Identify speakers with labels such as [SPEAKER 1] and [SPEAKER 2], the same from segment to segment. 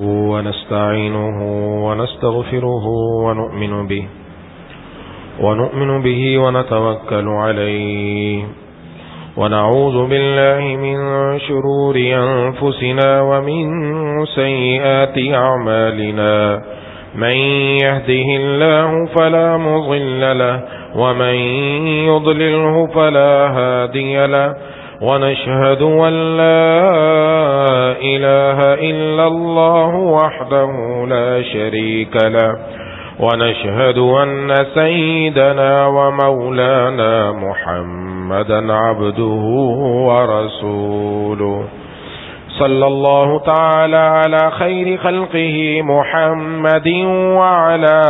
[SPEAKER 1] ونستعينه ونستغفره ونؤمن به ونتوكل عليه ونعوذ بالله من شرور أنفسنا ومن سيئات أعمالنا من يهده الله فلا مضل له ومن يضلله فلا هادي له ونشهد أن لا إله إلا الله وحده لا شريك له ونشهد أن سيدنا ومولانا محمدا عبده ورسوله صلى الله تعالى على خير خلقه محمد وعلى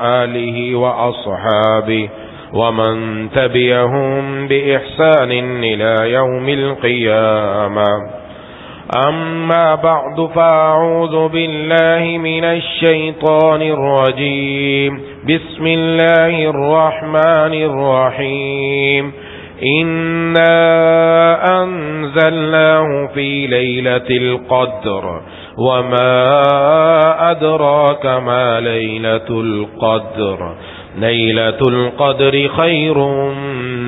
[SPEAKER 1] آله وأصحابه ومن تبعهم بإحسان إلى يوم القيامة أما بعد فأعوذ بالله من الشيطان الرجيم بسم الله الرحمن الرحيم إنا أنزلناه في ليلة القدر وما أدراك ما ليلة القدر ليلة القدر خير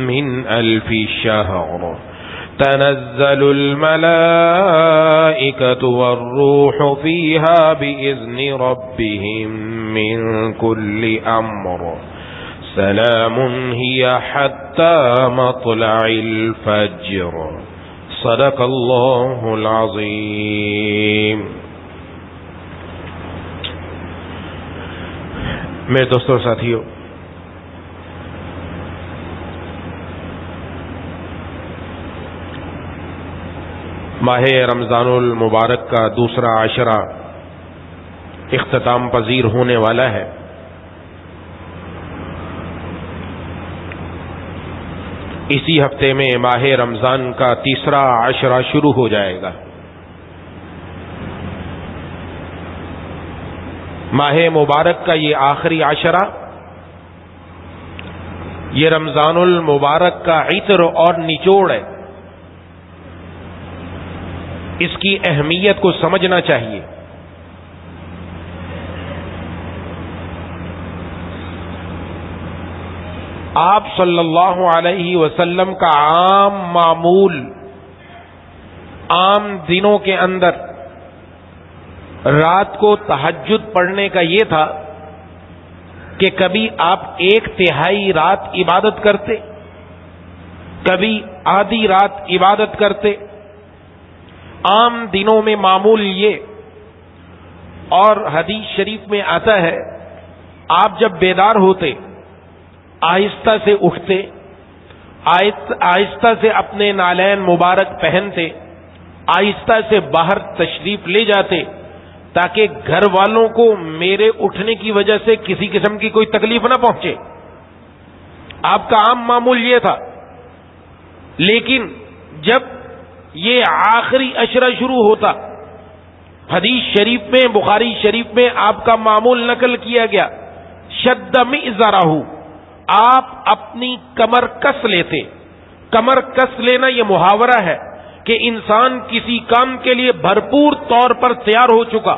[SPEAKER 1] من 1000 شهر تنزل الملائكة والروح فيها بإذن ربهم من كل أمر سلام هي حتى مطلع الفجر صدق الله العظيم. میرے دوستوں اور ساتھیوں، ماہ رمضان المبارک کا دوسرا عشرہ اختتام پذیر ہونے والا ہے۔ اسی ہفتے میں ماہ رمضان کا تیسرا عشرہ شروع ہو جائے گا۔ ماہ مبارک کا یہ آخری عشرہ، یہ رمضان المبارک کا عطر اور نچوڑ ہے۔ اس کی اہمیت کو سمجھنا چاہیے۔ آپ صلی اللہ علیہ وسلم کا عام معمول عام دنوں کے اندر رات کو تہجد پڑھنے کا یہ تھا کہ کبھی آپ 1/3 رات عبادت کرتے، کبھی آدھی رات عبادت کرتے، عام دنوں میں معمول یہ۔ اور حدیث شریف میں آتا ہے آپ جب بیدار ہوتے آہستہ سے اٹھتے، آہستہ سے اپنے نالین مبارک پہنتے، آہستہ سے باہر تشریف لے جاتے تاکہ گھر والوں کو میرے اٹھنے کی وجہ سے کسی قسم کی کوئی تکلیف نہ پہنچے۔ آپ کا عام معمول یہ تھا۔ لیکن جب یہ آخری عشرہ شروع ہوتا، حدیث شریف میں بخاری شریف میں آپ کا معمول نقل کیا گیا، شد مئزرہ، آپ اپنی کمر کس لیتے۔ کمر کس لینا یہ محاورہ ہے کہ انسان کسی کام کے لیے بھرپور طور پر تیار ہو چکا،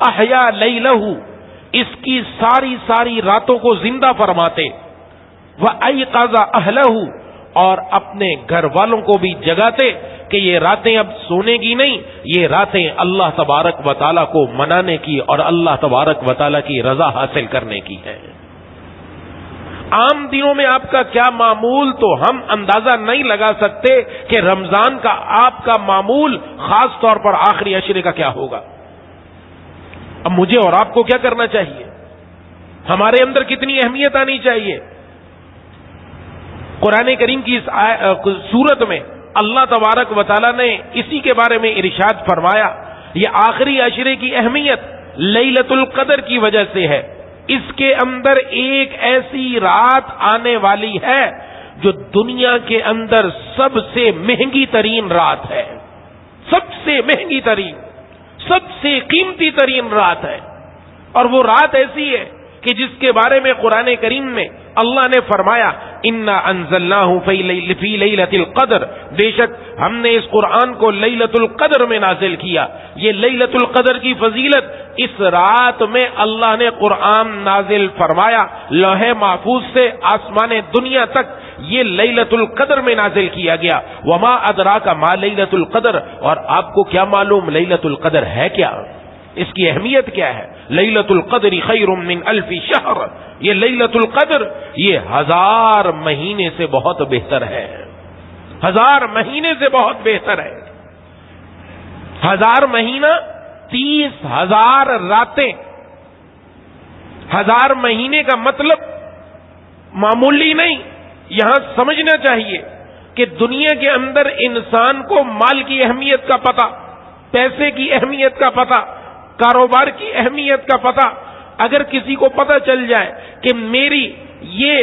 [SPEAKER 1] احیا لیلہ، اس کی ساری راتوں کو زندہ فرماتے، وایقظ اہلہ، اور اپنے گھر والوں کو بھی جگاتے کہ یہ راتیں اب سونے کی نہیں، یہ راتیں اللہ تبارک و تعالیٰ کو منانے کی اور اللہ تبارک و تعالیٰ کی رضا حاصل کرنے کی ہے۔ عام دنوں میں آپ کا کیا معمول تو ہم اندازہ نہیں لگا سکتے کہ رمضان کا آپ کا معمول خاص طور پر آخری عشرے کا کیا ہوگا۔ اب مجھے اور آپ کو کیا کرنا چاہیے؟ ہمارے اندر کتنی اہمیت آنی چاہیے؟ قرآن کریم کی اس سورت میں اللہ تبارک و تعالیٰ نے اسی کے بارے میں ارشاد فرمایا، یہ آخری عشرے کی اہمیت لیلۃ القدر کی وجہ سے ہے۔ اس کے اندر ایک ایسی رات آنے والی ہے جو دنیا کے اندر سب سے مہنگی ترین رات ہے، سب سے مہنگی ترین، سب سے قیمتی ترین رات ہے۔ اور وہ رات ایسی ہے کہ جس کے بارے میں قرآن کریم میں اللہ نے فرمایا انا انزلناہ فی لیلۃ القدر، بے شک ہم نے اس قرآن کو لیلۃ القدر میں نازل کیا. یہ لیلۃ القدر کی فضیلت، اس رات میں اللہ نے قرآن نازل فرمایا لوح محفوظ سے آسمان دنیا تک، یہ لیلۃ القدر میں نازل کیا گیا. وما ادراک ما لیلۃ القدر، اور آپ کو کیا معلوم لیلۃ القدر ہے کیا، اس کی اہمیت کیا ہے؟ لیلۃ القدر خیر من الف شہر، یہ لیلۃ القدر یہ 1000 مہینے سے بہت بہتر ہے. 1000 مہینے سے بہت بہتر ہے. 1000 مہینہ 30,000 راتیں. 1000 مہینے کا مطلب معمولی نہیں. یہاں سمجھنا چاہیے کہ دنیا کے اندر انسان کو مال کی اہمیت کا پتہ، پیسے کی اہمیت کا پتہ، کاروبار کی اہمیت کا پتہ، اگر کسی کو پتہ چل جائے کہ میری یہ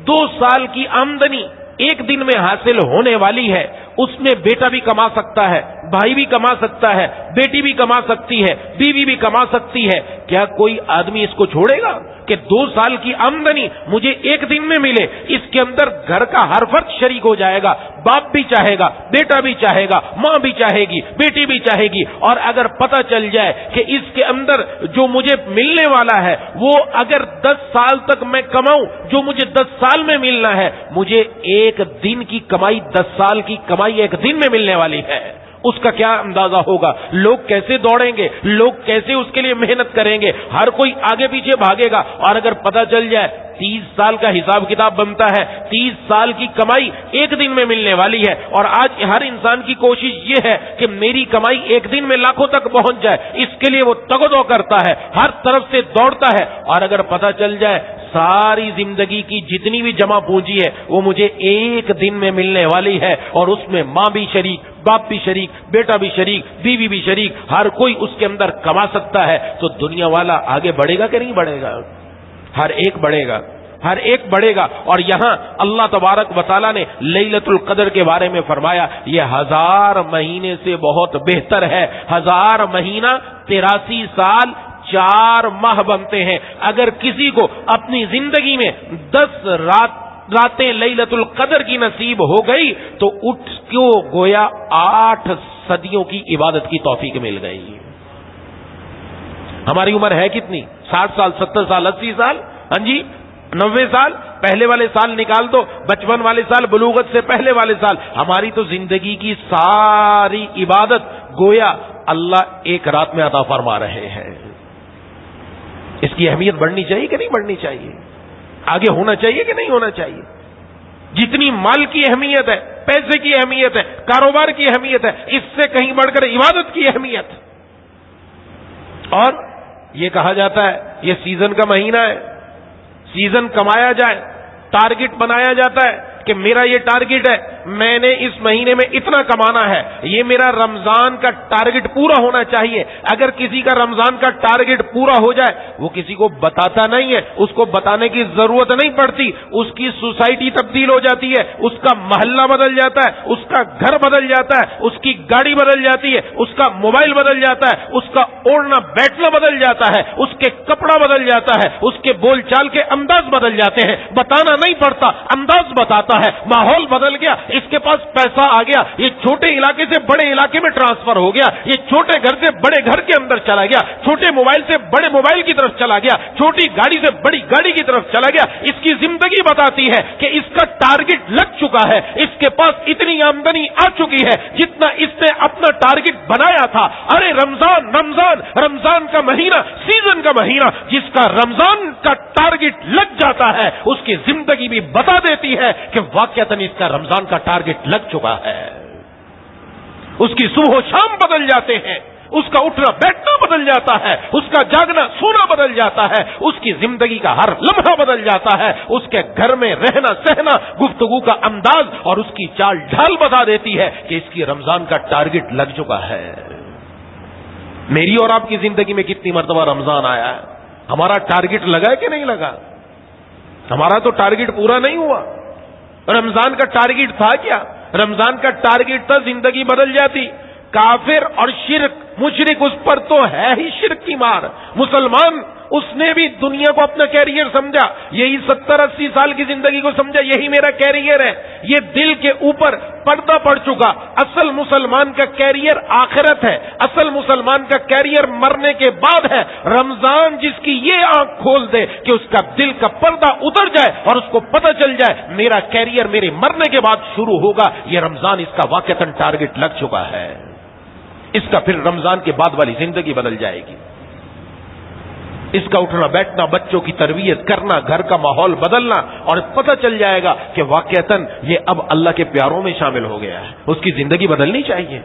[SPEAKER 1] 2 سال کی آمدنی ایک دن میں حاصل ہونے والی ہے، اس میں بیٹا بھی کما سکتا ہے، بھائی بھی کما سکتا ہے، بیٹی بھی کما سکتی ہے، بیوی بھی کما سکتی ہے، کیا کوئی آدمی اس کو چھوڑے گا کہ 2 سال کی آمدنی مجھے ایک دن میں ملے؟ اس کے اندر گھر کا ہر فرد شریک ہو جائے گا، باپ بھی چاہے گا، بیٹا بھی چاہے گا، ماں بھی چاہے گی، بیٹی بھی چاہے گی. اور اگر پتہ چل جائے کہ اس کے اندر جو مجھے ملنے والا ہے وہ اگر 10 سال تک میں کماؤں، جو مجھے 10 سال میں ملنا ہے، مجھے ایک دن کی کمائی 10 سال کی کمائی ایک دن میں ملنے والی ہے، اس کا کیا اندازہ ہوگا؟ لوگ کیسے دوڑیں گے، لوگ کیسے اس کے لیے محنت کریں گے، ہر کوئی آگے پیچھے بھاگے گا. اور اگر پتہ چل جائے 30 سال کا حساب کتاب بنتا ہے، 30 سال کی کمائی ایک دن میں ملنے والی ہے، اور آج ہر انسان کی کوشش یہ ہے کہ میری کمائی ایک دن میں لاکھوں تک پہنچ جائے، اس کے لیے وہ تگ و دو کرتا ہے، ہر طرف سے دوڑتا ہے. اور اگر پتہ چل جائے ساری زندگی کی جتنی بھی جمع پونجی ہے وہ مجھے ایک دن میں ملنے والی ہے، اور اس میں ماں بھی شریک، باپ بھی شریک، بیٹا بھی شریک، بیوی بھی شریک، ہر کوئی اس کے اندر کما سکتا ہے، تو دنیا والا آگے بڑھے گا کہ نہیں بڑھے گا؟ ہر ایک بڑھے گا، ہر ایک بڑھے گا. اور یہاں اللہ تبارک و تعالیٰ نے لیلۃ القدر کے بارے میں فرمایا یہ 1000 مہینے سے بہت بہتر ہے. 1000 مہینہ 83 سال 4 ماہ بنتے ہیں. اگر کسی کو اپنی زندگی میں 10 راتیں لیلۃ القدر کی نصیب ہو گئی تو اٹھ کو گویا 8 صدیوں کی عبادت کی توفیق مل گئی. ہماری عمر ہے کتنی؟ 60 سال، 70 سال، 80 سال، ہاں جی 90 سال. پہلے والے سال نکال دو، بچپن والے سال، بلوغت سے پہلے والے سال. ہماری تو زندگی کی ساری عبادت گویا اللہ ایک رات میں عطا فرما رہے ہیں. اس کی اہمیت بڑھنی چاہیے کہ نہیں بڑھنی چاہیے؟ آگے ہونا چاہیے کہ نہیں ہونا چاہیے؟ جتنی مال کی اہمیت ہے، پیسے کی اہمیت ہے، کاروبار کی اہمیت ہے، اس سے کہیں بڑھ کر عبادت کی اہمیت. اور یہ کہا جاتا ہے یہ سیزن کا مہینہ ہے، سیزن کمایا جائے، ٹارگٹ بنایا جاتا ہے کہ میرا یہ ٹارگٹ ہے، میں نے اس مہینے میں اتنا کمانا ہے، یہ میرا رمضان کا ٹارگٹ پورا ہونا چاہیے. اگر کسی کا رمضان کا ٹارگٹ پورا ہو جائے وہ کسی کو بتاتا نہیں ہے، اس کو بتانے کی ضرورت نہیں پڑتی، اس کی سوسائٹی تبدیل ہو جاتی ہے، اس کا محلہ بدل جاتا ہے، اس کا گھر بدل جاتا ہے، اس کی گاڑی بدل جاتی ہے، اس کا موبائل بدل جاتا ہے، اس کا اوڑھنا بیٹھنا بدل جاتا ہے، اس کے کپڑا بدل جاتا ہے، اس کے بول چال کے انداز بدل جاتے ہیں. بتانا نہیں پڑتا، انداز بتاتا ہے. ماحول بدل گیا، اس کے پاس پیسہ آ گیا، یہ چھوٹے علاقے سے بڑے علاقے میں ٹرانسفر ہو گیا، یہ چھوٹے گھر سے بڑے گھر کے اندر چلا گیا، چھوٹے موبائل سے بڑے موبائل کی طرف چلا گیا، چھوٹی گاڑی سے بڑی گاڑی کی طرف چلا گیا. اس کی زندگی بتاتی ہے کہ اس کا ٹارگٹ لگ چکا ہے، اس کے پاس اتنی آمدنی آ چکی ہے جتنا اس نے اپنا ٹارگٹ بنایا تھا. ارے رمضان رمضان رمضان کا مہینہ، سیزن کا مہینہ، جس کا رمضان کا ٹارگٹ لگ جاتا ہے اس کی زندگی بھی بتا دیتی ہے کہ واقعتاً اس کا رمضان کا ٹارگٹ لگ چکا ہے. اس کی صبح و شام بدل جاتے ہیں، اس کا اٹھنا بیٹھنا بدل جاتا ہے، اس کا جاگنا سونا بدل جاتا ہے، اس کی زندگی کا ہر لمحہ بدل جاتا ہے، اس کے گھر میں رہنا سہنا، گفتگو کا انداز اور اس کی چال ڈھال بتا دیتی ہے کہ اس کی رمضان کا ٹارگٹ لگ چکا ہے. میری اور آپ کی زندگی میں کتنی مرتبہ رمضان آیا ہے؟ ہمارا ٹارگٹ لگا ہے کہ نہیں لگا؟ ہمارا تو ٹارگٹ پورا نہیں ہوا. رمضان کا ٹارگٹ تھا کیا؟ رمضان کا ٹارگٹ تھا زندگی بدل جاتی. کافر اور شرک مشرک اس پر تو ہے ہی شرک کی مار. مسلمان اس نے بھی دنیا کو اپنا کیریئر سمجھا, یہی 70-80 سال کی زندگی کو سمجھا یہی میرا کیریئر ہے. یہ دل کے اوپر پردہ پڑ چکا. اصل مسلمان کا کیریئر آخرت ہے, اصل مسلمان کا کیریئر مرنے کے بعد ہے. رمضان جس کی یہ آنکھ کھول دے کہ اس کا دل کا پردہ اتر جائے اور اس کو پتہ چل جائے میرا کیریئر میرے مرنے کے بعد شروع ہوگا, یہ رمضان اس کا واقعتاً ٹارگٹ لگ چکا ہے. اس کا پھر رمضان کے بعد والی زندگی بدل جائے گی. اس کا اٹھنا بیٹھنا, بچوں کی تربیت کرنا, گھر کا ماحول بدلنا, اور پتہ چل جائے گا کہ واقعتاً یہ اب اللہ کے پیاروں میں شامل ہو گیا ہے. اس کی زندگی بدلنی چاہیے.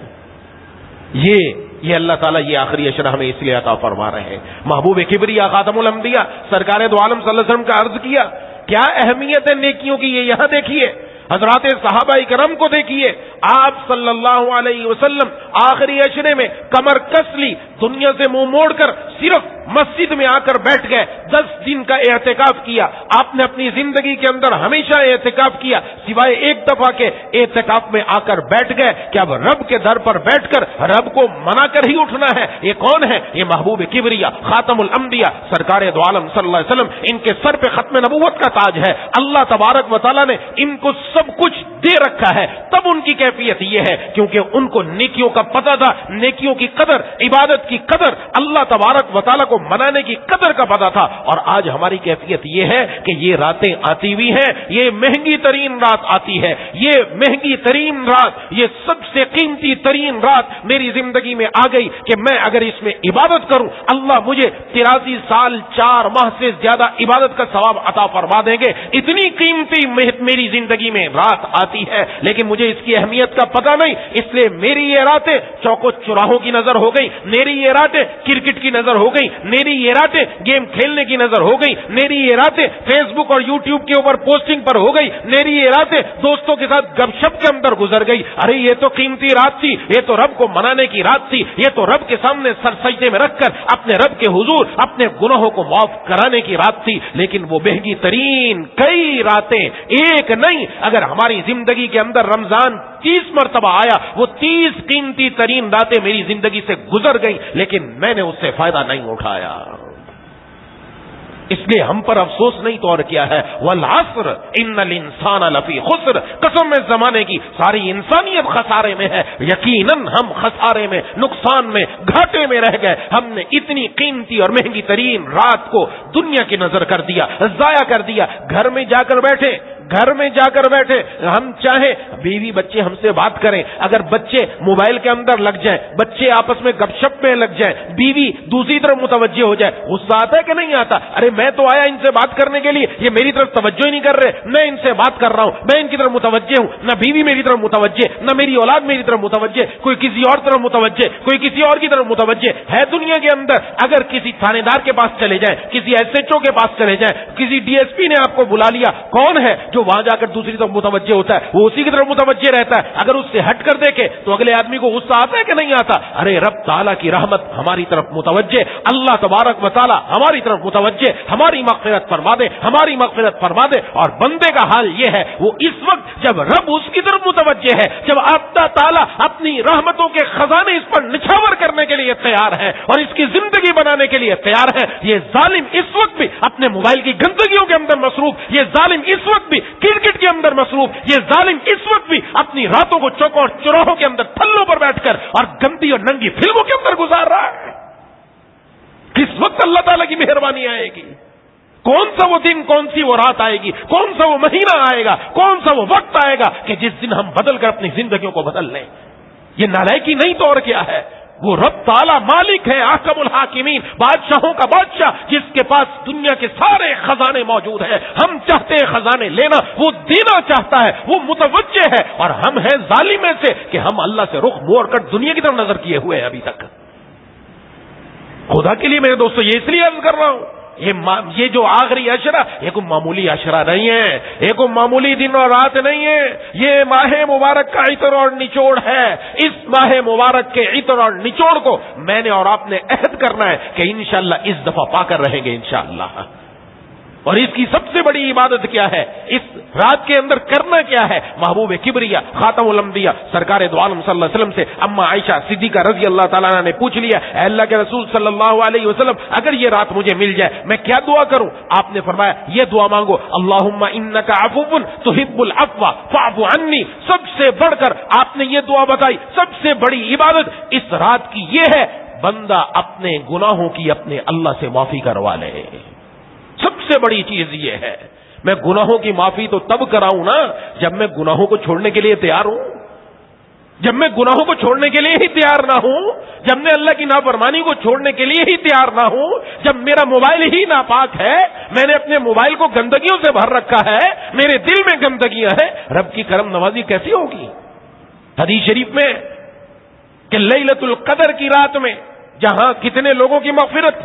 [SPEAKER 1] یہ اللہ تعالیٰ یہ آخری عشرہ ہمیں اس لیے عطا فرما رہے ہیں. محبوب کبریا خاتم الانبیاء سرکار دو عالم صلی اللہ علیہ وسلم کا عرض کیا کیا اہمیت ہے نیکیوں کی, یہ یہاں دیکھیے. حضرات صحابہ کرام کو دیکھیے, آپ صلی اللہ علیہ وسلم آخری عشرے میں کمر کس لی, دنیا سے منہ موڑ کر صرف مسجد میں آ کر بیٹھ گئے. 10 دن کا اعتکاف کیا. آپ نے اپنی زندگی کے اندر ہمیشہ اعتکاف کیا, سوائے ایک دفعہ کے اعتکاف میں آ کر بیٹھ گئے کہ اب رب کے در پر بیٹھ کر رب کو منا کر ہی اٹھنا ہے. یہ کون ہے؟ یہ محبوب کبریا خاتم الانبیاء سرکار دو عالم صلی اللہ علیہ وسلم. ان کے سر پہ ختم نبوت کا تاج ہے. اللہ تبارک و تعالیٰ نے ان کو سب کچھ دے رکھا ہے, تب ان کی کیفیت یہ ہے کیونکہ ان کو نیکیوں کا پتہ تھا, نیکیوں کی قدر, عبادت کی قدر, اللہ تبارک و تعالیٰ کو منانے کی قدر کا پتہ تھا. اور آج ہماری کیفیت یہ ہے کہ یہ راتیں آتی ہوئی ہیں, یہ مہنگی ترین رات آتی ہے, یہ مہنگی ترین رات, یہ سب سے قیمتی ترین رات میری زندگی میں آ گئی کہ میں اگر اس میں عبادت کروں اللہ مجھے 83 سال 4 ماہ سے زیادہ عبادت کا ثواب عطا فرما دیں گے. اتنی قیمتی میری زندگی میں رات آتی ہے, لیکن مجھے اس کی اہمیت کا پتہ نہیں, اس لیے میری یہ راتیں چوکو چوراہوں کی نظر ہو گئی, میری یہ راتیں کرکٹ کی نظر ہو گئی, میری یہ راتیں گیم کھیلنے کی نظر ہو گئی, میری یہ راتیں فیس بک اور یوٹیوب کے اوپر پوسٹنگ پر ہو گئی, میری یہ راتیں دوستوں کے ساتھ گپ شپ کے اندر گزر گئی. ارے یہ تو قیمتی رات تھی, یہ تو رب کو منانے کی رات تھی, یہ تو رب کے سامنے سر سجدے میں رکھ کر اپنے رب کے حضور اپنے گناہوں کو معاف کرانے کی رات تھی. لیکن وہ مہنگی ترین کئی راتیں, ایک نہیں, اگر ہماری زندگی کے اندر رمضان 30 مرتبہ آیا, وہ 30 قیمتی ترین راتیں میری زندگی سے گزر گئی, لیکن میں نے اس سے فائدہ نہیں اٹھایا. اس لیے ہم پر افسوس نہیں تو اور کیا ہے. والعصر ان الانسان لفی خسر, قسم میں زمانے کی ساری انسانیت خسارے میں ہے. یقیناً ہم خسارے میں, نقصان میں, گھاٹے میں رہ گئے. ہم نے اتنی قیمتی اور مہنگی ترین رات کو دنیا کی نظر کر دیا, ضائع کر دیا. گھر میں جا کر بیٹھے, ہم چاہیں بیوی بچے ہم سے بات کریں, اگر بچے موبائل کے اندر لگ جائیں, بچے آپس میں گپ شپ میں لگ جائیں, بیوی دوسری طرف متوجہ ہو جائے, غصہ آتا ہے کہ نہیں آتا؟ ارے میں تو آیا ان سے بات کرنے کے لیے, یہ میری طرف توجہ ہی نہیں کر رہے, میں ان سے بات کر رہا ہوں, میں ان کی طرف متوجہ ہوں, نہ بیوی میری طرف متوجہ, نہ میری اولاد میری طرف متوجہ, کوئی کسی اور طرف متوجہ, کوئی کسی اور کی طرف متوجہ ہے. دنیا کے اندر اگر کسی تھانے دار کے پاس چلے جائیں, کسی SHO کے پاس چلے جائیں, کسی DSP نے آپ کو بلا لیا, کون ہے جو وہاں جا کر دوسری طرف متوجہ ہوتا ہے؟ وہ اسی کی طرف متوجہ رہتا ہے. اگر اس سے ہٹ کر دیکھے تو اگلے آدمی کو غصہ آتا ہے کہ نہیں آتا؟ ارے رب تعالیٰ کی رحمت ہماری طرف متوجہ, اللہ تبارک و تعالیٰ ہماری طرف متوجہ, ہماری مغفرت فرما دے, ہماری مغفرت فرما دے. اور بندے کا حال یہ ہے, وہ اس وقت جب رب اس کی طرف متوجہ ہے, جب اللہ تعالیٰ اپنی رحمتوں کے خزانے اس پر نچھاور کرنے کے لیے تیار ہے اور اس کی زندگی بنانے کے لیے تیار ہے. یہ ظالم اس وقت بھی اپنے موبائل کی گندگیوں کے اندر مصروف, یہ ظالم اس وقت بھی کرکٹ کے اندر مصروف, یہ ظالم اس وقت بھی اپنی راتوں کو چوکوں اور چوراہوں کے اندر تھلوں پر بیٹھ کر اور گندی اور ننگی فلموں کے اندر گزار رہا ہے. کس وقت اللہ تعالیٰ کی مہربانی آئے گی؟ کون سا وہ دن, کون سی وہ رات آئے گی, کون سا وہ مہینہ آئے گا, کون سا وہ وقت آئے گا کہ جس دن ہم بدل کر اپنی زندگیوں کو بدل لیں؟ یہ نالائکی نہیں تو اور کیا ہے. وہ رب تعالیٰ مالک ہے, احکم الحاکمین, بادشاہوں کا بادشاہ, جس کے پاس دنیا کے سارے خزانے موجود ہیں. ہم چاہتے ہیں خزانے لینا, وہ دینا چاہتا ہے, وہ متوجہ ہے. اور ہم ہیں ظالم سے کہ ہم اللہ سے رخ موڑ کر دنیا کی طرف نظر کیے ہوئے ہیں ابھی تک. خدا کے لیے میرے دوستو یہ اس لیے عرض کر رہا ہوں, یہ جو آخری عشرہ یہ کوئی معمولی عشرہ نہیں ہے, یہ کوئی معمولی دن اور رات نہیں ہے. یہ ماہ مبارک کا عطر اور نچوڑ ہے. اس ماہ مبارک کے عطر اور نچوڑ کو میں نے اور آپ نے عہد کرنا ہے کہ انشاءاللہ اس دفعہ پا کر رہیں گے انشاءاللہ. اور اس کی سب سے بڑی عبادت کیا ہے؟ اس رات کے اندر کرنا کیا ہے؟ محبوب کبریا خاتم الانبیاء سرکار دو عالم صلی اللہ علیہ وسلم سے اما عائشہ صدیقہ رضی اللہ تعالیٰ عنہ نے پوچھ لیا، اے اللہ کے رسول صلی اللہ علیہ وسلم، اگر یہ رات مجھے مل جائے میں کیا دعا کروں؟ آپ نے فرمایا یہ دعا مانگو، اللہم انک عفو تحب العفو فاعف عنی۔ سب سے بڑھ کر آپ نے یہ دعا بتائی، سب سے بڑی عبادت اس رات کی یہ ہے، بندہ اپنے گناہوں کی اپنے اللہ سے معافی کروا لے۔ سب سے بڑی چیز یہ ہے۔ میں گناہوں کی معافی تو تب کراؤں نا جب میں گناہوں کو چھوڑنے کے لیے تیار ہوں، جب میں گناہوں کو چھوڑنے کے لیے ہی تیار نہ ہوں، جب میں اللہ کی نافرمانی کو چھوڑنے کے لیے ہی تیار نہ ہوں، جب میرا موبائل ہی ناپاک ہے، میں نے اپنے موبائل کو گندگیوں سے بھر رکھا ہے، میرے دل میں گندگیاں ہیں، رب کی کرم نوازی کیسی ہوگی؟ حدیث شریف میں کہ لیلۃ القدر کی رات میں جہاں کتنے لوگوں کی مغفرت،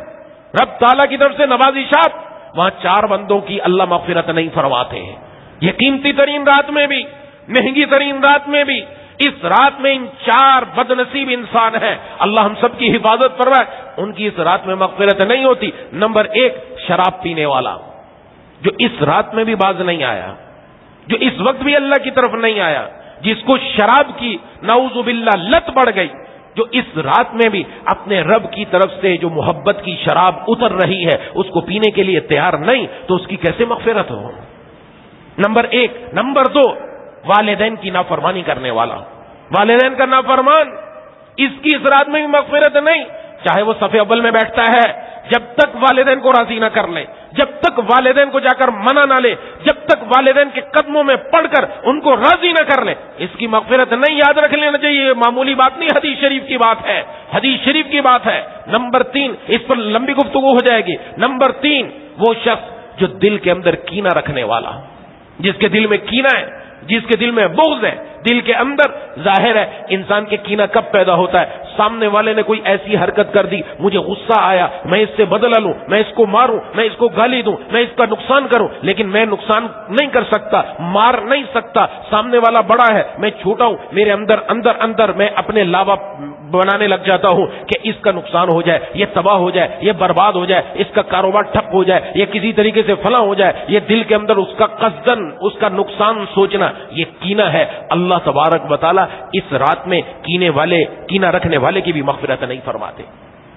[SPEAKER 1] رب تعالیٰ کی طرف سے نوازشات، وہاں 4 بندوں کی اللہ مغفرت نہیں فرماتے ہیں۔ یہ قیمتی ترین رات میں بھی، مہنگی ترین رات میں بھی، اس رات میں ان 4 بد نصیب انسان ہیں، اللہ ہم سب کی حفاظت فرمائے، ان کی اس رات میں مغفرت نہیں ہوتی۔ نمبر 1 شراب پینے والا، جو اس رات میں بھی باز نہیں آیا، جو اس وقت بھی اللہ کی طرف نہیں آیا، جس کو شراب کی نعوذ باللہ لت بڑھ گئی، جو اس رات میں بھی اپنے رب کی طرف سے جو محبت کی شراب اتر رہی ہے اس کو پینے کے لیے تیار نہیں، تو اس کی کیسے مغفرت ہو؟ نمبر 1۔ نمبر 2 والدین کی نافرمانی کرنے والا، والدین کا نافرمان، اس کی اس رات میں بھی مغفرت نہیں، چاہے وہ صف اول میں بیٹھتا ہے، جب تک والدین کو راضی نہ کر لے، جب تک والدین کو جا کر منع نہ لے، جب تک والدین کے قدموں میں پڑھ کر ان کو راضی نہ کر لے، اس کی مغفرت نہیں۔ یاد رکھ لینا چاہیے، یہ معمولی بات نہیں، حدیث شریف کی بات ہے، حدیث شریف کی بات ہے۔ نمبر 3، اس پر لمبی گفتگو ہو جائے گی۔ نمبر 3 وہ شخص جو دل کے اندر کینہ رکھنے والا، جس کے دل میں کینہ ہے، جس کے دل میں بغض ہے، دل کے اندر ظاہر ہے انسان کے کینہ کب پیدا ہوتا ہے؟ سامنے والے نے کوئی ایسی حرکت کر دی، مجھے غصہ آیا، میں اس سے بدلہ لوں، میں اس کو ماروں، میں اس کو گالی دوں، میں اس کا نقصان کروں، لیکن میں نقصان نہیں کر سکتا، مار نہیں سکتا، سامنے والا بڑا ہے، میں چھوٹا ہوں، میرے اندر اندر میں اپنے لاوا بنانے لگ جاتا ہوں کہ اس کا نقصان ہو جائے، یہ تباہ ہو جائے، یہ برباد ہو جائے، اس کا کاروبار ٹھپ ہو جائے، یہ کسی طریقے سے فلاں ہو جائے، یہ دل کے اندر اس کا قصدن اس کا نقصان سوچنا، یہ کینہ ہے۔ اللہ تبارک و تعالی اس رات میں کینہ رکھنے والے کی بھی مغفرت نہیں فرماتے۔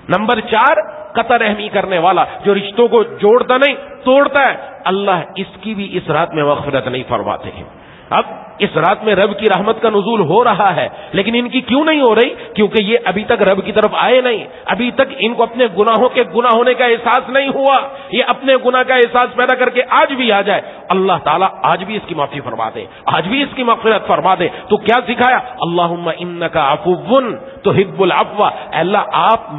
[SPEAKER 1] نمبر 4 قطع رحمی کرنے والا، جو رشتوں کو جوڑتا نہیں توڑتا ہے، اللہ اس کی بھی اس رات میں مغفرت نہیں فرماتے ہیں۔ اب اس رات میں رب کی رحمت کا نزول ہو رہا ہے، لیکن ان کی کیوں نہیں ہو رہی؟ کیونکہ یہ ابھی تک رب کی طرف آئے نہیں، ابھی تک ان کو اپنے گناہوں کے گناہ ہونے کا احساس نہیں ہوا۔ یہ اپنے گناہ کا احساس پیدا کر کے آج بھی آ جائے، اللہ تعالیٰ آج بھی اس کی معافی فرما دے، آج بھی اس کی مغفرت فرما دے۔ تو کیا سکھایا؟ اللہم انک عفو تحب العفو، اللہ آپ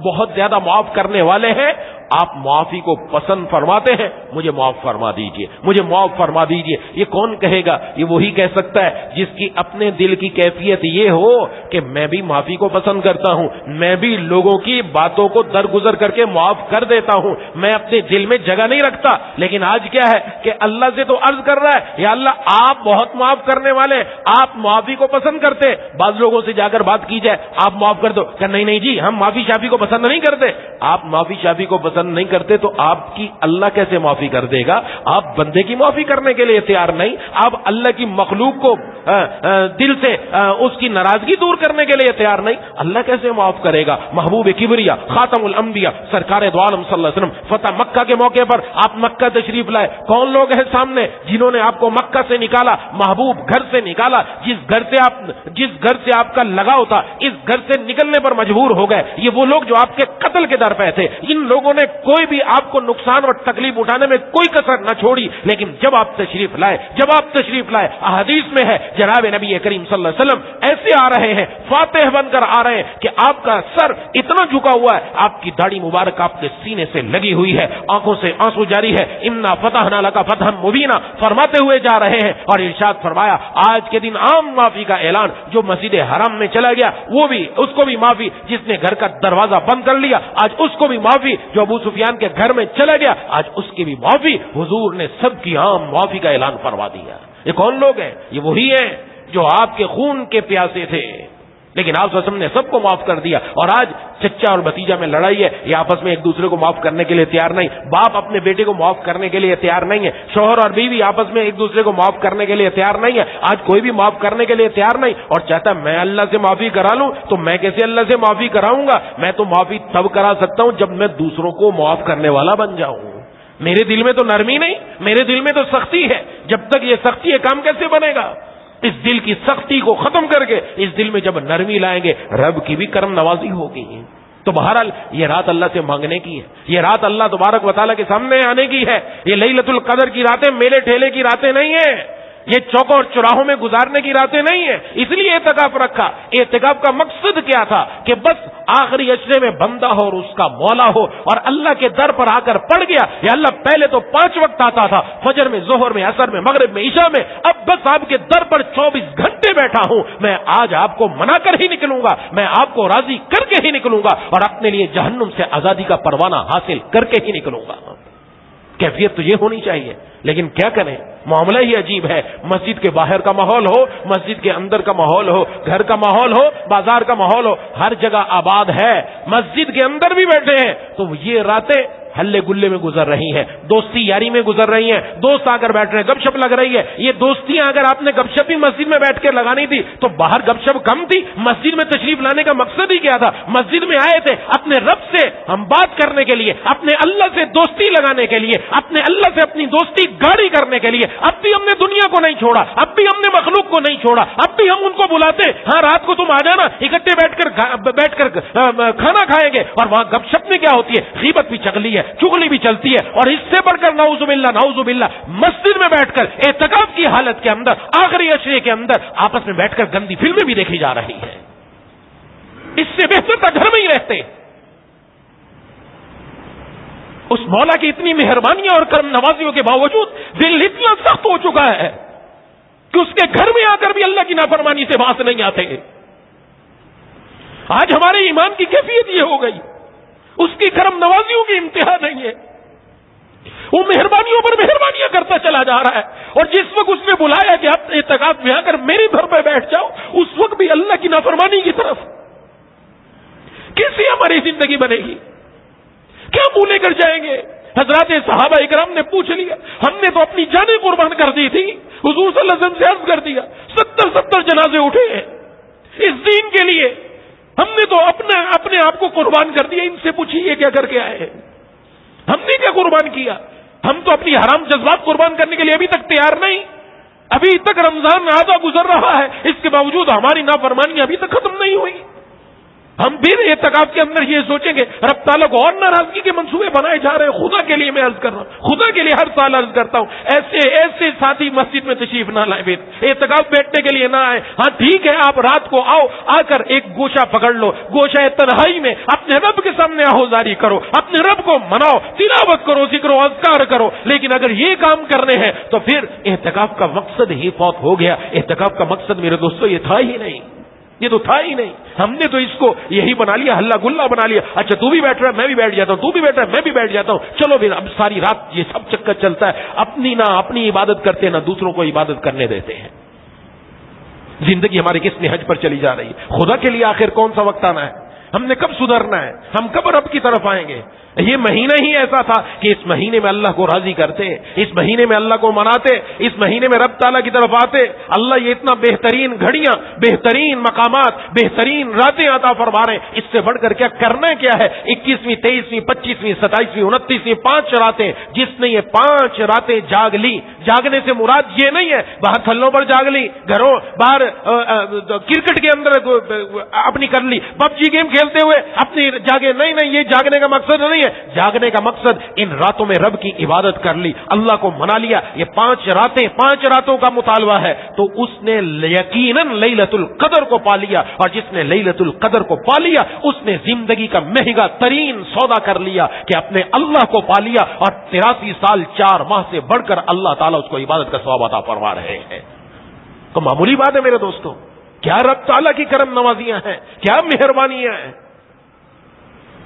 [SPEAKER 1] بہت زیادہ معاف کرنے والے ہیں، آپ معافی کو پسند فرماتے ہیں، مجھے معاف فرما دیجئے، مجھے معاف فرما دیجئے۔ یہ کون کہے گا؟ یہ وہی کہہ سکتا ہے جس کی اپنے دل کی کیفیت یہ ہو کہ میں بھی معافی کو پسند کرتا ہوں، میں بھی لوگوں کی باتوں کو درگزر کر کے معاف کر دیتا ہوں، میں اپنے دل میں جگہ نہیں رکھتا۔ لیکن آج کیا ہے کہ اللہ سے تو عرض کر رہا ہے، یا اللہ آپ بہت معاف کرنے والے، آپ معافی کو پسند کرتے۔ بعض لوگوں سے جا کر بات کی جائے، آپ معاف کر دو، کہ نہیں جی ہم معافی شافی کو پسند نہیں کرتے۔ آپ معافی شافی کو پسند نہیں کرتے تو آپ کی اللہ کیسے معافی کر دے گا؟ آپ بندے کی معافی کرنے کے لیے تیار نہیں، آپ اللہ کی مخلوق کو دل سے اس کی ناراضگی دور کرنے کے لیے تیار نہیں، اللہ کیسے معاف کرے گا؟ محبوب کبریا خاتم الانبیاء سرکار دو عالم صلی اللہ علیہ وسلم فتح مکہ کے موقع پر آپ مکہ تشریف لائے، کون لوگ ہیں سامنے جنہوں نے آپ کو مکہ سے نکالا، محبوب گھر سے نکالا، جس گھر سے آپ کا لگاؤ تھا، اس گھر سے نکلنے پر مجبور ہو گئے، یہ وہ لوگ جو آپ کے قتل کے در پہ تھے۔ ان لوگوں نے کوئی بھی آپ کو نقصان اور تکلیف اٹھانے میں کوئی کسر نہ چھوڑی، لیکن جب آپ تشریف لائے احادیث میں ہے جناب نبی کریم صلی اللہ علیہ وسلم ایسے آ رہے ہیں، فاتح بن کر آ رہے ہیں کہ آپ کا سر اتنا جھکا ہوا ہے، آپ کی داڑھی مبارک آپ کے سینے سے لگی ہوئی ہے، آنکھوں سے آنسو جاری ہے، انا فتحنا لک فتحا مبینا فرماتے ہوئے جا رہے ہیں، اور ارشاد فرمایا آج کے دن عام معافی کا اعلان، جو مسجد حرام میں چلا گیا وہ بھی، اس کو بھی معافی، جس نے گھر کا دروازہ بند کر لیا آج اس کو بھی معافی، جو ابو سفیان کے گھر میں چلا گیا آج اس کی بھی معافی، حضور نے سب کی عام معافی کا اعلان فرما دیا۔ یہ کون لوگ ہیں؟ یہ وہی ہیں جو آپ کے خون کے پیاسے تھے، لیکن آپ وسلم نے سب کو معاف کر دیا. اور آج چچا اور بھتیجا میں لڑائی ہے, یہ آپس میں ایک دوسرے کو معاف کرنے کے لیے تیار نہیں. باپ اپنے بیٹے کو معاف کرنے کے لیے تیار نہیں ہے. شوہر اور بیوی آپس میں ایک دوسرے کو معاف کرنے کے لیے تیار نہیں ہے. آج کوئی بھی معاف کرنے کے لیے تیار نہیں, اور چاہتا میں اللہ سے معافی کرا لوں. تو میں کیسے اللہ سے معافی کراؤں گا؟ میں تو معافی تب کرا سکتا ہوں جب میں دوسروں کو معاف کرنے والا بن جاؤں. میرے دل میں تو نرمی نہیں, میرے دل میں تو سختی ہے. جب تک یہ سختی ہے کام کیسے بنے گا؟ اس دل کی سختی کو ختم کر کے اس دل میں جب نرمی لائیں گے, رب کی بھی کرم نوازی ہوگی. تو بہرحال یہ رات اللہ سے مانگنے کی ہے, یہ رات اللہ تبارک و تعالیٰ کے سامنے آنے کی ہے. یہ لیلۃ القدر کی راتیں میلے ٹھیلے کی راتیں نہیں ہیں, یہ چوکوں اور چوراہوں میں گزارنے کی راتیں نہیں ہیں. اس لیے اعتکاف رکھا. اعتکاف کا مقصد کیا تھا؟ کہ بس آخری عشرے میں بندہ ہو اور اس کا مولا ہو, اور اللہ کے در پر آ کر پڑ گیا, یا اللہ پہلے تو 5 وقت آتا تھا, فجر میں, ظہر میں, عصر میں, مغرب میں, عشاء میں, اب بس آپ کے در پر 24 گھنٹے بیٹھا ہوں. میں آج آپ کو منا کر ہی نکلوں گا, میں آپ کو راضی کر کے ہی نکلوں گا, اور اپنے لیے جہنم سے آزادی کا پروانہ حاصل کر کے ہی نکلوں گا. کیفیت تو یہ ہونی چاہیے. لیکن کیا کریں, معاملہ ہی عجیب ہے. مسجد کے باہر کا ماحول ہو, مسجد کے اندر کا ماحول ہو, گھر کا ماحول ہو, بازار کا ماحول ہو, ہر جگہ آباد ہے. مسجد کے اندر بھی بیٹھے ہیں تو یہ راتیں ہلے گلے میں گزر رہی ہیں, دوستی یاری میں گزر رہی ہیں. دوست آ کر بیٹھ رہے ہیں, گپ شپ لگ رہی ہے. یہ دوستیاں اگر آپ نے گپ شپ بھی مسجد میں بیٹھ کے لگانی تھی تو باہر گپ شپ کم تھی. مسجد میں تشریف لانے کا مقصد ہی کیا تھا؟ مسجد میں آئے تھے اپنے رب سے ہم بات کرنے کے لیے, اپنے اللہ سے دوستی لگانے کے لیے, اپنے اللہ سے اپنی دوستی گاڑی کرنے کے لیے. اب بھی ہم نے دنیا کو نہیں چھوڑا, اب بھی ہم نے مخلوق کو نہیں چھوڑا, اب بھی ہم ان کو بلاتے, ہاں رات کو تم آ جانا, اکٹھے بیٹھ کر کھانا کھائیں گے. اور وہاں گپ شپ میں کیا ہوتی ہے؟ غیبت بھی چغلی ہے, چغلی بھی چلتی ہے. اور اس سے بڑھ کر نعوذ باللہ مسجد میں بیٹھ کر اعتکاف کی حالت کے اندر آخری عشرے کے اندر آپس میں بیٹھ کر گندی فلمیں بھی دیکھی جا رہی ہیں. اس سے بہتر تو گھر میں ہی رہتے. اس مولا کی اتنی مہربانیاں اور کرم نوازیوں کے باوجود دل اتنا سخت ہو چکا ہے کہ اس کے گھر میں آ کر بھی اللہ کی نافرمانی سے باز نہیں آتے. آج ہمارے ایمان کی کیفیت یہ ہو گئی, اس کی کرم نوازیوں کی انتہا نہیں ہے. وہ مہربانیوں پر مہربانیاں کرتا چلا جا رہا ہے, اور جس وقت اس نے بلایا کہ آپ اعتکاف میں آ کر میرے گھر پہ بیٹھ جاؤ, اس وقت بھی اللہ کی نافرمانی کی طرف. کیسے ہماری زندگی بنے گی؟ کیا منہ لے کر جائیں گے؟ حضرات صحابہ اکرام نے پوچھ لیا, ہم نے تو اپنی جانیں قربان کر دی تھی. حضور صلی اللہ علیہ وسلم سے عرض کر دیا, 70 جنازے اٹھے ہیں اس دین کے لیے, ہم نے تو اپنے آپ کو قربان کر دیا. ان سے پوچھیے کیا کر کے آئے ہیں؟ ہم نے کیا قربان کیا؟ ہم تو اپنی حرام جذبات قربان کرنے کے لیے ابھی تک تیار نہیں. ابھی تک رمضان آدھا گزر رہا ہے, اس کے باوجود ہماری نافرمانی ابھی تک ختم نہیں ہوئی. ہم پھر اعتکاف کے اندر یہ سوچیں گے رب تعالیٰ کو اور ناراضگی کے منصوبے بنائے جا رہے ہیں. خدا کے لیے میں عرض کر رہا ہوں, خدا کے لیے ہر سال عرض کرتا ہوں, ایسے ساتھی مسجد میں تشریف نہ لائیں, اعتکاف بیٹھنے کے لیے نہ آئے. ہاں ٹھیک ہے, آپ رات کو آؤ, آ کر ایک گوشہ پکڑ لو, گوشہ تنہائی میں اپنے رب کے سامنے آہوزاری کرو, اپنے رب کو مناؤ, تلاوت کرو, ذکر و اذکار کرو. لیکن اگر یہ کام کرنے ہیں تو پھر اعتکاف کا مقصد ہی فوت ہو گیا. اعتکاف کا مقصد میرے دوستو یہ تھا ہی نہیں, یہ تو تھا ہی نہیں. ہم نے تو اس کو یہی بنا لیا, ہلا گلا بنا لیا. اچھا تو بھی بیٹھ رہا ہے میں بھی بیٹھ جاتا ہوں, تو بھی بیٹھ رہا ہے میں بھی بیٹھ جاتا ہوں, چلو پھر اب ساری رات یہ سب چکر چلتا ہے. اپنی عبادت کرتے نہ دوسروں کو عبادت کرنے دیتے ہیں. زندگی ہماری کس نہج پر چلی جا رہی ہے؟ خدا کے لیے آخر کون سا وقت آنا ہے؟ ہم نے کب سدھرنا ہے؟ ہم کب رب کی طرف آئیں گے؟ یہ مہینہ ہی ایسا تھا کہ اس مہینے میں اللہ کو راضی کرتے, اس مہینے میں اللہ کو مناتے, اس مہینے میں رب تعالیٰ کی طرف آتے. اللہ یہ اتنا بہترین گھڑیاں, بہترین مقامات, بہترین راتیں عطا فرما رہے ہیں. اس سے بڑھ کر کیا کرنا کیا ہے؟ 21ویں 23ویں 25ویں 27ویں 29ویں 5 راتیں. جس نے یہ 5 راتیں جاگ لی, جاگنے سے مراد یہ نہیں ہے باہر تھلوں پر جاگ لی, گھروں باہر کرکٹ کے اندر اپنی کر لی, پب جی گیم کھیلتے ہوئے اپنی جاگے, نہیں, یہ جاگنے کا مقصد نہیں ہے. جاگنے کا مقصد ان راتوں میں رب کی عبادت کر لی, اللہ کو منا لیا. یہ 5 راتوں کا مطالبہ ہے تو اس نے یقیناً لیلۃ القدر کو پا لیا, اور جس نے لیلۃ القدر کو پا لیا اس نے زندگی کا مہنگا ترین سودا کر لیا کہ اپنے اللہ کو پا لیا, اور 83 سال 4 ماہ سے بڑھ کر اللہ تعالیٰ اس کو عبادت کا ثواب عطا فرما رہے ہیں. تو معمولی بات ہے میرے دوستو, کیا رب تعالیٰ کی کرم نوازیاں ہیں, کیا مہربانیاں ہیں.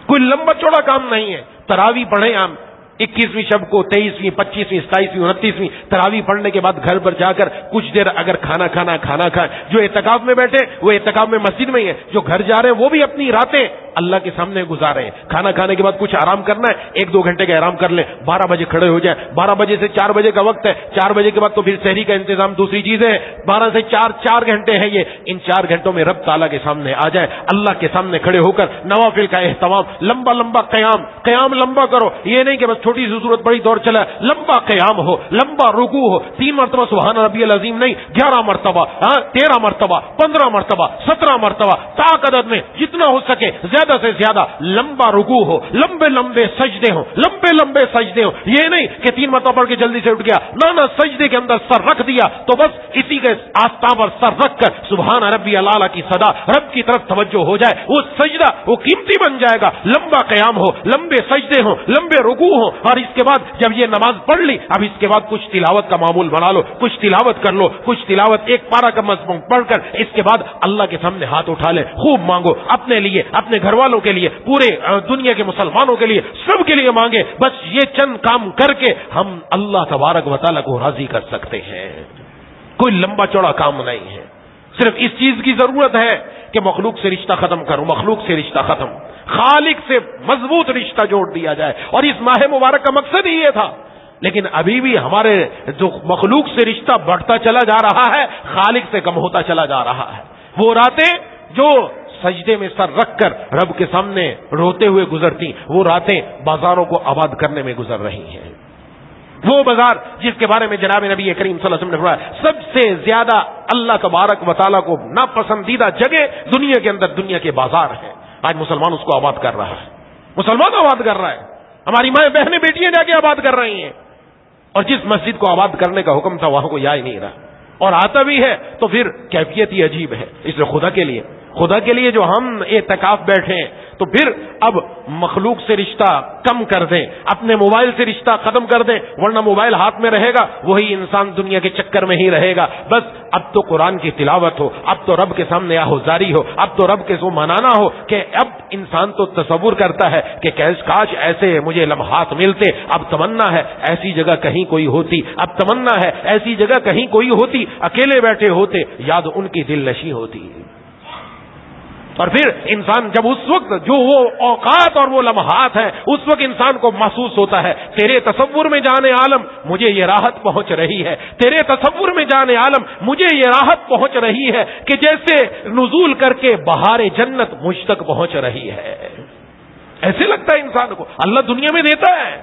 [SPEAKER 1] کوئی لمبا چوڑا کام نہیں ہے. تراویح پڑھیں, ہم 21ویں شب کو 23ویں 25ویں 27ویں 29ویں تراویح پڑھنے کے بعد گھر پر جا کر کچھ دیر اگر کھانا کھائیں. جو اعتکاف میں بیٹھے وہ اعتکاف میں مسجد میں ہی ہے, جو گھر جا رہے ہیں وہ بھی اپنی راتیں اللہ کے سامنے گزارے ہیں. کھانا کھانے کے بعد کچھ آرام کرنا ہے, 1-2 گھنٹے کا آرام کر لیں, 12 بجے کھڑے ہو جائیں. 12 بجے سے 4 بجے کا وقت ہے, 4 بجے کے بعد تو پھر سحری کا انتظام دوسری چیزیں ہیں. 12 سے 4 گھنٹے ہیں یہ, ان 4 گھنٹوں میں رب تعالیٰ کے سامنے آ جائے, اللہ کے سامنے کھڑے ہو کر نوافل کا اہتمام, لمبا قیام لمبا کرو. یہ نہیں کہ بس چھوٹی سی ضرورت بڑی دور چلا, لمبا قیام ہو, لمبا رکوع ہو, 3 مرتبہ سبحان ربی العظیم نہیں, 11 مرتبہ, 13 مرتبہ, 15 مرتبہ, 17 مرتبہ, طاقت میں جتنا ہو سکے زیادہ سے زیادہ لمبا رکوع ہو, لمبے سجدے ہوں, لمبے سجدے ہوں. یہ نہیں کہ 3 مرتبہ پڑھ کے جلدی سے اٹھ گیا, نہ سجدے کے اندر سر رکھ دیا تو بس اسی کے آستان پر سر رکھ کر سبحان ربی الاعلی کی صدا رب کی طرف توجہ ہو جائے. وہ سجدہ وہ قیمتی بن جائے گا. لمبا قیام ہو, لمبے سجدے ہوں, لمبے رکوع ہوں, اور اس کے بعد جب یہ نماز پڑھ لی, اب اس کے بعد کچھ تلاوت کا معمول بنا لو, کچھ تلاوت کر لو, کچھ تلاوت 1 پارہ کا مضمون پڑھ کر اس کے بعد اللہ کے سامنے ہاتھ اٹھا لے, خوب مانگو اپنے لیے, اپنے گھر والوں کے لیے, پورے دنیا کے مسلمانوں کے لیے, سب کے لیے مانگے. بس یہ چند کام کر کے ہم اللہ تبارک و تعالیٰ کو راضی کر سکتے ہیں. کوئی لمبا چوڑا کام نہیں ہے, صرف اس چیز کی ضرورت ہے کہ مخلوق سے رشتہ ختم کرو, مخلوق سے رشتہ ختم, خالق سے مضبوط رشتہ جوڑ دیا جائے. اور اس ماہ مبارک کا مقصد ہی یہ تھا. لیکن ابھی بھی ہمارے جو مخلوق سے رشتہ بڑھتا چلا جا رہا ہے, خالق سے کم ہوتا چلا جا رہا ہے. وہ راتیں جو سجدے میں سر رکھ کر رب کے سامنے روتے ہوئے گزرتی, وہ راتیں بازاروں کو آباد کرنے میں گزر رہی ہیں. وہ بازار جس کے بارے میں جناب نبی کریم صلی اللہ علیہ وسلم نے فرمایا سب سے زیادہ اللہ تبارک و تعالیٰ کو ناپسندیدہ جگہ دنیا کے اندر دنیا کے بازار ہیں. آج مسلمان اس کو آباد کر رہا ہے, مسلمان آباد کر رہا ہے, ہماری مائیں بہنیں بیٹیاں جا کے آباد کر رہی ہیں. اور جس مسجد کو آباد کرنے کا حکم تھا وہاں کو یا ہی نہیں رہا, اور آتا بھی ہے تو پھر کیفیت ہی عجیب ہے. اس لیے خدا کے لیے جو ہم اعتکاف بیٹھے ہیں تو پھر اب مخلوق سے رشتہ کم کر دیں, اپنے موبائل سے رشتہ ختم کر دیں, ورنہ موبائل ہاتھ میں رہے گا وہی انسان دنیا کے چکر میں ہی رہے گا. بس اب تو قرآن کی تلاوت ہو, اب تو رب کے سامنے آہوزاری ہو, اب تو رب کے سو منانا ہو کہ اب انسان تو تصور کرتا ہے کہ کاش ایسے مجھے لمحات ملتے. اب تمنا ہے ایسی جگہ کہیں کوئی ہوتی, اب تمنا ہے ایسی جگہ کہیں کوئی ہوتی, اکیلے بیٹھے ہوتے, یاد ان کی دل نشی ہوتی. اور پھر انسان جب اس وقت جو وہ اوقات اور وہ لمحات ہیں اس وقت انسان کو محسوس ہوتا ہے تیرے تصور میں جانے عالم مجھے یہ راحت پہنچ رہی ہے, تیرے تصور میں جانے عالم مجھے یہ راحت پہنچ رہی ہے کہ جیسے نزول کر کے بہار جنت مجھ تک پہنچ رہی ہے. ایسے لگتا ہے انسان کو. اللہ دنیا میں دیتا ہے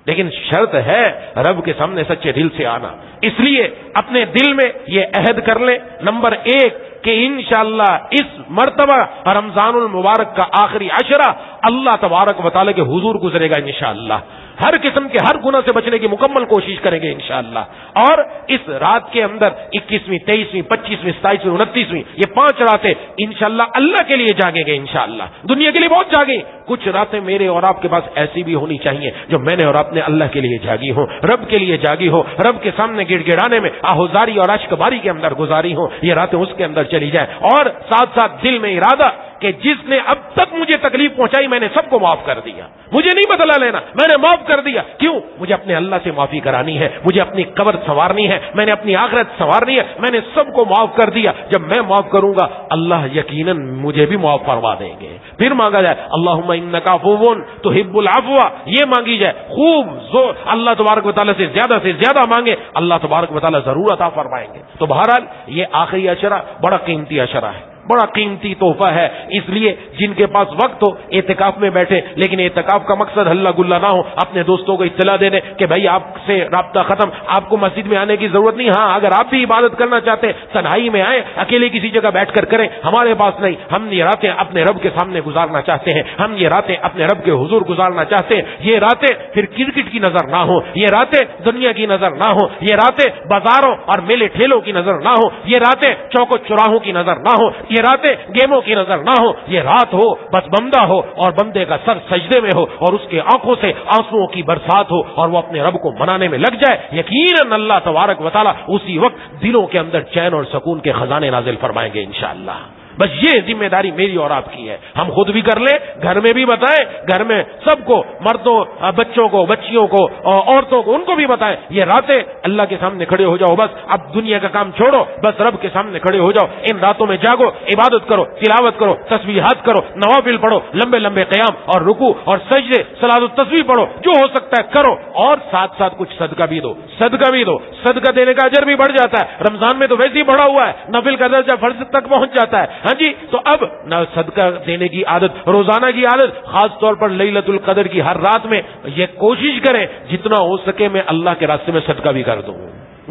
[SPEAKER 1] لیکن شرط ہے رب کے سامنے سچے دل سے آنا. اس لیے اپنے دل میں یہ عہد کر لیں, نمبر 1 کہ انشاءاللہ اس مرتبہ رمضان المبارک کا آخری عشرہ اللہ تبارک و تعالیٰ کے حضور گزرے گا انشاءاللہ. ہر قسم کے ہر گناہ سے بچنے کی مکمل کوشش کریں گے انشاءاللہ. اور اس رات کے اندر 21ویں 23ویں 25ویں 27ویں 29ویں یہ 5 راتیں انشاءاللہ اللہ کے لیے جاگیں گے انشاءاللہ. دنیا کے لیے بہت جاگیں, کچھ راتیں میرے اور آپ کے پاس ایسی بھی ہونی چاہیے جو میں نے اور آپ نے اللہ کے لیے جاگی ہوں, رب کے لیے جاگی ہو, رب کے سامنے گڑ گڑانے میں آہوزاری اور اشک باری کے اندر گزاری ہو. یہ راتیں اس کے اندر چلی جائیں, اور ساتھ ساتھ دل میں ارادہ کہ جس نے اب تک مجھے تکلیف پہنچائی میں نے سب کو معاف کر دیا, مجھے نہیں بدلا لینا, میں نے معاف کر دیا. کیوں؟ مجھے اپنے اللہ سے معافی کرانی ہے, مجھے اپنی قبر سنوارنی ہے, میں نے اپنی آخرت سنوارنی ہے, میں نے سب کو معاف کر دیا. جب میں معاف کروں گا اللہ یقیناً مجھے بھی معاف فرما دیں گے. پھر مانگا جائے اللہم انک عفو تحب العفو, یہ مانگی جائے خوب زور اللہ تبارک و تعالیٰ سے زیادہ مانگے, اللہ تبارک و تعالیٰ ضرور عطا فرمائیں گے. تو بہرحال یہ آخری عشرہ بڑا قیمتی عشرہ ہے, بڑا قیمتی تحفہ ہے. اس لیے جن کے پاس وقت ہو اعتکاف میں بیٹھے, لیکن اعتکاف کا مقصد ہلہ گلا نہ ہو, اپنے دوستوں کو اطلاع دے دیں کہ بھائی آپ سے رابطہ ختم, آپ کو مسجد میں آنے کی ضرورت نہیں. ہاں اگر آپ بھی عبادت کرنا چاہتے ہیں تنہائی میں آئیں, اکیلے کسی جگہ بیٹھ کر کریں, ہمارے پاس نہیں. ہم یہ راتیں اپنے رب کے سامنے گزارنا چاہتے ہیں, ہم یہ راتیں اپنے رب کے حضور گزارنا چاہتے ہیں. یہ راتیں پھر کرکٹ کی نظر نہ ہو, یہ راتیں دنیا کی نظر نہ ہو, یہ راتیں بازاروں اور میلے ٹھیلوں کی نظر نہ ہو, یہ راتیں چوک و چوراہوں کی نظر نہ ہو, یہ راتیں گیموں کی نظر نہ ہو. یہ رات ہو بس بندہ ہو اور بندے کا سر سجدے میں ہو اور اس کے آنکھوں سے آنسوؤں کی برسات ہو اور وہ اپنے رب کو منانے میں لگ جائے. یقیناً اللہ تبارک و تعالیٰ اسی وقت دلوں کے اندر چین اور سکون کے خزانے نازل فرمائیں گے انشاءاللہ. بس یہ ذمہ داری میری اور آپ کی ہے. ہم خود بھی کر لیں, گھر میں بھی بتائیں, گھر میں سب کو, مردوں, بچوں کو, بچیوں کو, عورتوں کو, ان کو بھی بتائیں. یہ راتیں اللہ کے سامنے کھڑے ہو جاؤ, بس اب دنیا کا کام چھوڑو, بس رب کے سامنے کھڑے ہو جاؤ. ان راتوں میں جاگو, عبادت کرو, تلاوت کرو, تسبیحات کرو, نوافل پڑھو, لمبے لمبے قیام اور رکوع اور سجدے, صلاۃ التسبیح پڑھو, جو ہو سکتا ہے کرو, اور ساتھ ساتھ کچھ صدقہ بھی دو. صدقہ بھی دو, صدقہ دینے کا اجر بھی بڑھ جاتا ہے. رمضان میں تو ویسے ہی بڑھا ہوا ہے, نفل کا درجہ فرض تک پہنچ جاتا ہے. ہاں جی, تو اب نہ صدقہ دینے کی عادت, روزانہ کی عادت, خاص طور پر لیلۃ القدر کی ہر رات میں یہ کوشش کریں جتنا ہو سکے میں اللہ کے راستے میں صدقہ بھی کر دوں,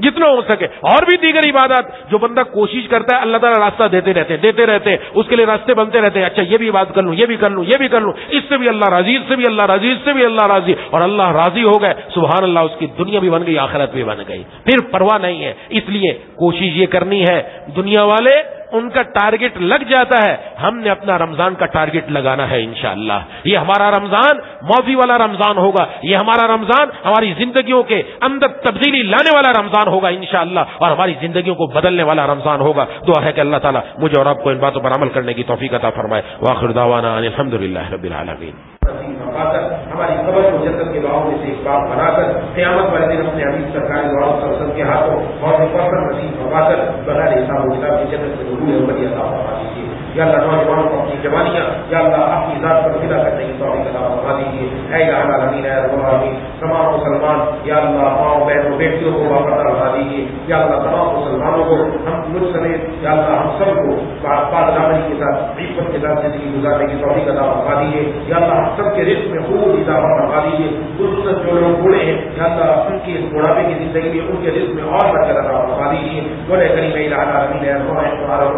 [SPEAKER 1] جتنا ہو سکے. اور بھی دیگر عبادات جو بندہ کوشش کرتا ہے, اللہ تعالیٰ راستہ دیتے رہتے, اس کے لیے راستے بنتے رہتے ہیں. اچھا یہ بھی بات کر لوں, یہ بھی کر لوں, یہ بھی کر لوں, اس سے بھی اللہ راضی, اس سے بھی اللہ راضی, اس سے بھی اللہ راضی, اور اللہ راضی ہو گئے, سبحان اللہ, اس کی دنیا بھی بن گئی, آخرت بھی بن گئی, پھر پرواہ نہیں ہے. اس لیے کوشش یہ کرنی ہے, دنیا والے ان کا ٹارگٹ لگ جاتا ہے, ہم نے اپنا رمضان کا ٹارگٹ لگانا ہے انشاءاللہ. یہ ہمارا رمضان معافی والا رمضان ہوگا, یہ ہمارا رمضان ہماری زندگیوں کے اندر تبدیلی لانے والا رمضان ہوگا انشاءاللہ, اور ہماری زندگیوں کو بدلنے والا رمضان ہوگا. دعا ہے کہ اللہ تعالیٰ مجھے اور آپ کو ان باتوں پر عمل کرنے کی توفیق عطا فرمائے. وآخر دعوانا ان الحمدللہ رب العالمین.
[SPEAKER 2] ہماری قبر کو جنت کے دعاؤں میں سے ایک بات بنا کر قیامت والے دن اپنے حبیب سرکار صلی اللہ علیہ وسلم کے ہاتھوں اور فخر نصیب فرما کر بغیر حساب و کتاب کی جنت سے ضرور عملی عطا فرما دیجیے. یا اللہ نوجوانوں کو اپنی جوانیاں یا اللہ اپنی ذات پر فدا کرنے کی توفیق عطا فرما دیجیے. اے الہ العالمین, اے رب العالمین, تمام مسلمان یا اللہ ماؤں بہنوں بیٹیوں کو واپس بنا دیجیے. یا اللہ تمام مسلمانوں کو, ہم مجھ سمیت یا اللہ ہم سب کو پاکدامنی کے ساتھ عفت کے ساتھ زندگی گزارنے کی توفیق عطا فرما دیجیے. یا اللہ ہم سب کے رزق میں خوب اضافہ فرما دیجیے. خصوصاً جو لوگ بوڑھے ہیں یا اللہ ان کی بڑھاپے کی زندگی میں ان کے رزق میں اور برکت عطا فرما دیجیے. بولے کریم الہ العالمین, اے رب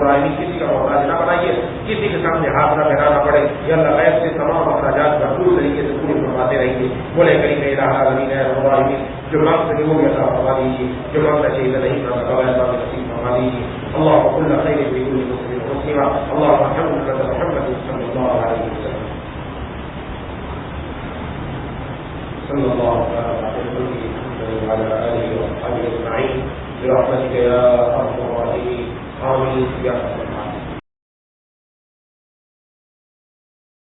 [SPEAKER 2] العالمین, کسی کا محتاج نہ بنائیے, کسی کے سامنے ہاتھ نہ پھیلانا پڑے. یا اللہ غیب سے تمام اخراجات بھرپور طریقے سے پورے فرماتے رہیے. بولے کریم الہ العالمین, اے رب العالمین, جو مانگ سکے وہ بھی عطا فرما دیجیے, جو مانگنا چاہیے نہیں مانگا اللہ نصیب فرما دیجیے. اللہ کل خیر فی کل مسلم مسلمہ, اللہ محمد محمد صلی اللہ علیہ وسلم صلی اللہ علیہ وعلى آله وصحبه أجمعين برحمتك يا أرحم الراحمين. آمين يا رب.